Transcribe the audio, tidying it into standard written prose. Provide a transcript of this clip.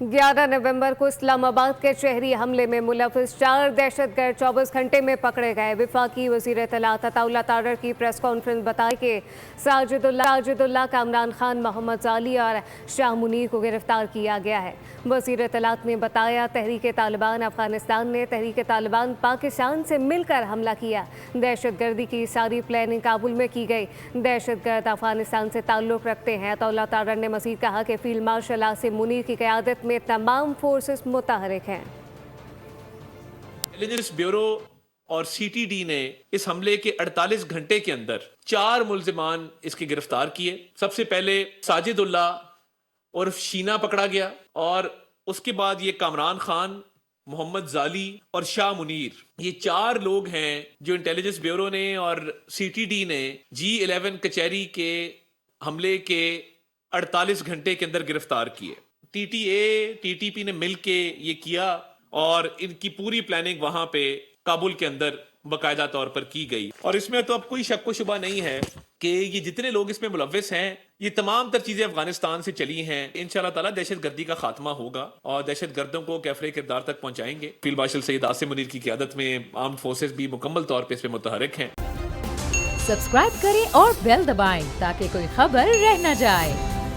11 नवंबर को इस्लामाबाद के शहरी हमले में मुलविस 4 दहशतगर्द 24 घंटे में पकड़े गए। वफाकी वज़ीर इत्तलात अताउल्लाह तारर की प्रेस कॉन्फ्रेंस बताई कि साजिदुल्लाह, कामरान खान, मोहम्मद जाली और शाह मुनीर को गिरफ्तार किया गया है। वज़ीर इत्तलात ने बताया, तहरीक तालिबान अफगानिस्तान ने तहरीक तालिबान पाकिस्तान से मिलकर हमला किया। दहशतगर्दी की सारी प्लानिंग काबुल में की गई। दहशतगर्द अफगानिस्तान से ताल्लुक़ रखते हैं। अताउल्लाह तारर ने मज़ीद कहा कि फील्ड मार्शल आसिम मुनीर की क़यादत में तमाम फोर्सेस मुतहरिक हैं। इंटेलिजेंस ब्यूरो और सीटीडी ने इस हमले के 48 घंटे के अंदर 4 मुल्जिमान इसके गिरफ्तार किए। सबसे पहले साजिदुल्लाह और शीना पकड़ा गया और उसके बाद ये कामरान खान, मोहम्मद जाली और शाह मुनीर, ये 4 लोग हैं जो इंटेलिजेंस ब्यूरो ने और सीटीडी ने G11 कचहरी के हमले के 48 घंटे के अंदर गिरफ्तार किए। टीटीए, टीटीपी ने मिलके ये किया और इनकी पूरी प्लानिंग वहां पे काबुल के अंदर बाकायदा तौर पर की गई। और इसमें तो अब कोई शक व शुबा नहीं है कि ये जितने लोग इसमें मुलव्विस हैं, ये तमाम तर चीजें अफगानिस्तान से चली हैं। इंशाअल्लाह ताला दहशत गर्दी का खात्मा होगा और दहशत गर्दों को कैफरे किरदार तक पहुंचाएंगे। फील्ड मार्शल सैयद आसिम मुनीर की क़यादत में आर्म्ड फोर्सेस भी मुकम्मल तौर पर इस पे मुतहरिक हैं। सब्सक्राइब करें और बेल दबाएं ताकि कोई खबर रह न जाए।